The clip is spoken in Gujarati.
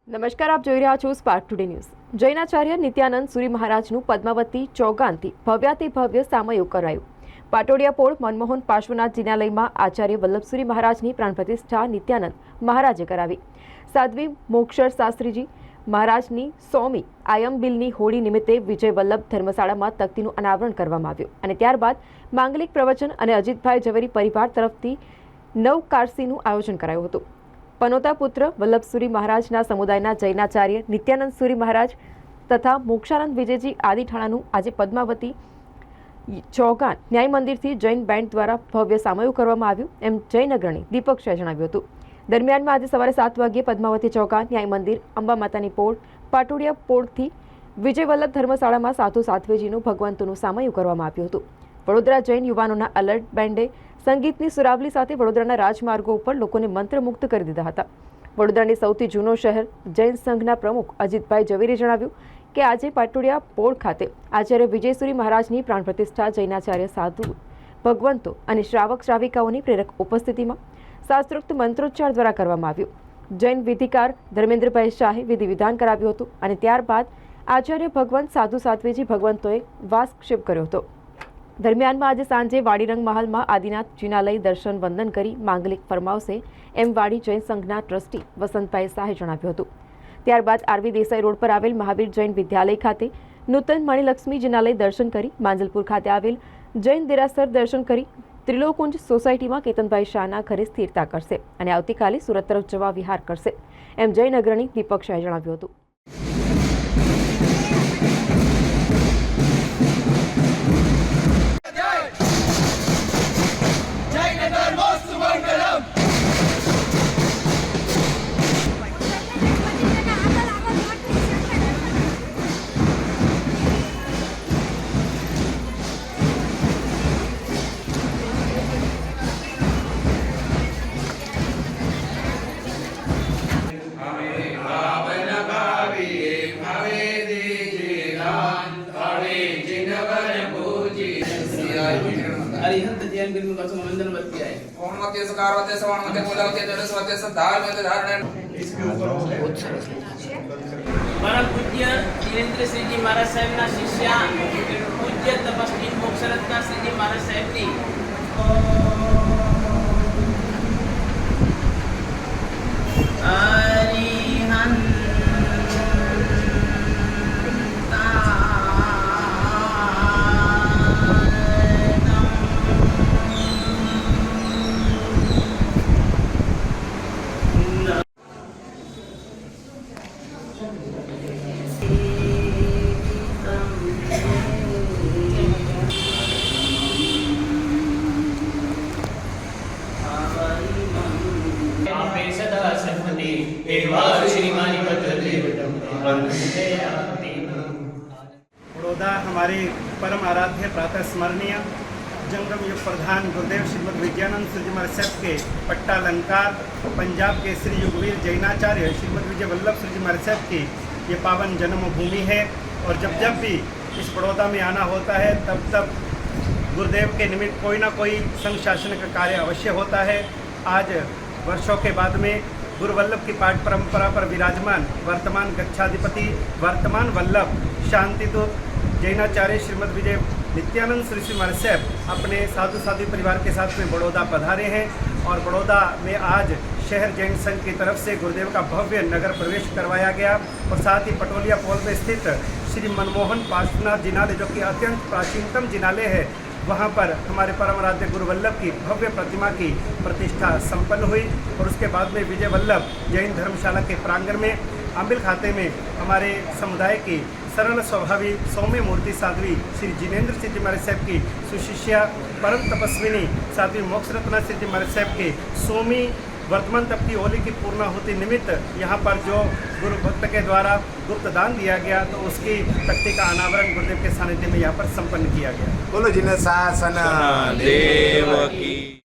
નમસ્કાર, આપ જોઈ રહ્યા છો સ્પાર્ક ટુડે ન્યૂઝ। જૈનાચાર્ય નિત્યાનંદ સુરી મહારાજનું પદ્માવતી ચોગાનથી ભવ્યાતિ ભવ્ય સામયું કરાયું। પાટોડિયા પોળ મનમોહન પાર્શ્વનાથ જિનાલયમાં આચાર્ય વલ્લભસુરી મહારાજની પ્રાણ પ્રતિષ્ઠા નિત્યાનંદ મહારાજે કરાવી। સાધ્વી મોક્ષર શાસ્ત્રીજી મહારાજની 100મી આયંબિલની હોળી નિમિત્તે વિજય વલ્લભ ધર્મશાળામાં તકતીનું અનાવરણ કરવામાં આવ્યું અને ત્યારબાદ માંગલિક પ્રવચન અને અજીતભાઈ ઝવેરી પરિવાર તરફથી નવકારસીનું આયોજન કરાયું હતું। પનોતા પુત્ર વલ્લભસુરી મહારાજના સમુદાયના જૈનાચાર્ય નિત્યાનંદ સુરી મહારાજ તથા મોક્ષાનંદ વિજયજી આદિ ઠાણાનું આજે પદ્માવતી ચોગાન ન્યાય મંદિરથી જૈન બેન્ડ દ્વારા ભવ્ય સામયું કરવામાં આવ્યું, એમ જૈન અગ્રણી દીપક શાહે જણાવ્યું હતું। દરમિયાનમાં આજે સવારે 7 વાગ્યે પદ્માવતી ચોગાન ન્યાય મંદિર અંબા માતાની પોળ પાટોડિયા પોળથી વિજય વલ્લભ ધર્મશાળામાં સાધુ સાધ્વીજીનું ભગવંતોનું સામયું કરવામાં આવ્યું હતું। વડોદરા જૈન યુવાનોના અલર્ટ બેન્ડે સંગીતની સુરાવલી સાથે વડોદરાના રાજમાર્ગો ઉપર લોકોને મંત્રમુગ્ધ કરી દીધા હતા। વડોદરાની સૌથી જૂનો શહેર જૈન સંઘના પ્રમુખ અજીતભાઈ ઝવેરીએ જણાવ્યું કે આજે પાટોડિયા પોળ ખાતે આચાર્ય વિજયસુરી મહારાજની પ્રાણ પ્રતિષ્ઠા જૈનાચાર્ય સાધુ ભગવંતો અને શ્રાવક શ્રાવિકાઓની પ્રેરક ઉપસ્થિતિમાં શાસ્ત્રોક્ત મંત્રોચ્ચાર દ્વારા કરવામાં આવ્યું। જૈન વિધિકાર ધર્મેન્દ્રભાઈ શાહે વિધિ વિધાન કરાવ્યું હતું અને ત્યારબાદ આચાર્ય ભગવંત સાધુ સાધ્વીજી ભગવંતોએ વાસક્ષેપ કર્યો હતો। દરમિયાનમાં આજે સાંજે વાડીરંગ મહાલમાં આદિનાથ જિનાલય દર્શન વંદન કરી માંગલિક ફરમાવશે, એમ વાડી જૈન સંઘના ટ્રસ્ટી વસંતભાઈ શાહે જણાવ્યું હતું। ત્યારબાદ આરવી દેસાઈ રોડ પર આવેલ મહાવીર જૈન વિદ્યાલય ખાતે નૂતન મણિલક્ષ્મી જિનાલય દર્શન કરી માંજલપુર ખાતે આવેલ જૈન દેરાસર દર્શન કરી ત્રિલોકુંજ સોસાયટીમાં કેતનભાઈ શાહના ઘરે સ્થિરતા કરશે અને આવતીકાલે સુરત તરફ જવા વિહાર કરશે, એમ જૈન અગ્રણી દીપક શાહે જણાવ્યું હતું। अरिहंत ध्यान बिंदु का समंदन बत्ती है कौन मते सकारवते सवाणवते बोलावते दरसवते सदारवते धारण परम पूज्य धीरेन्द्र सिंह जी महाराज साहब ना शिष्या पूज्य तपस्वी मोक्षरत्न सिंह जी महाराज साहब की अरिहंत बड़ौदा हमारे परम आराध्य प्रातः स्मरणीय जंगम युग प्रधान गुरुदेव श्रीमद विज्ञानंद सूरी महाराज साहब के पट्टालंकार पंजाब के श्री युगवीर जैनाचार्य श्रीमद विजय वल्लभ सूरी महाराज साहब की ये पावन जन्मभूमि है। और जब जब भी इस बड़ौदा में आना होता है तब तब गुरुदेव के निमित्त कोई ना कोई संघ शासन का कार्य अवश्य होता है। आज वर्षों के बाद में गुरु वल्लभ की पाठ परंपरा पर विराजमान वर्तमान गच्छाधिपति वर्तमान वल्लभ शांतिदूत जैनाचार्य श्रीमद विजय नित्यानंद श्री श्री महाराज साहब अपने साधु साधु परिवार के साथ में बड़ौदा पधारे हैं। और बड़ौदा में आज शहर जैन संघ की तरफ से गुरुदेव का भव्य नगर प्रवेश करवाया गया। और साथ ही पटोलिया पोल में स्थित श्री मनमोहन पार्श्वनाथ जिनालय जो कि अत्यंत प्राचीनतम जिनालय है, वहाँ पर हमारे परम आराध्य गुरु वल्लभ की भव्य प्रतिमा की प्रतिष्ठा संपन्न हुई। और उसके बाद में विजय वल्लभ जैन धर्मशाला के प्रांगण में अम्बिल खाते में हमारे समुदाय की सरल स्वभावी सौम्य मूर्ति साध्वी श्री जिनेन्द्र सिंह जी महाराज साहब की सुशिष्या परम तपस्विनी साध्वी मोक्षरत्न सिंह जी महाराज साहब के 100वीं वर्तमान तप की होली की पूर्णाहुति निमित्त यहाँ पर जो गुरु भक्त के द्वारा गुप्त दान दिया गया, तो उसकी तख्ती का अनावरण गुरुदेव के सानिध्य में यहाँ पर संपन्न किया गया। बोलो जिन शासन देव की।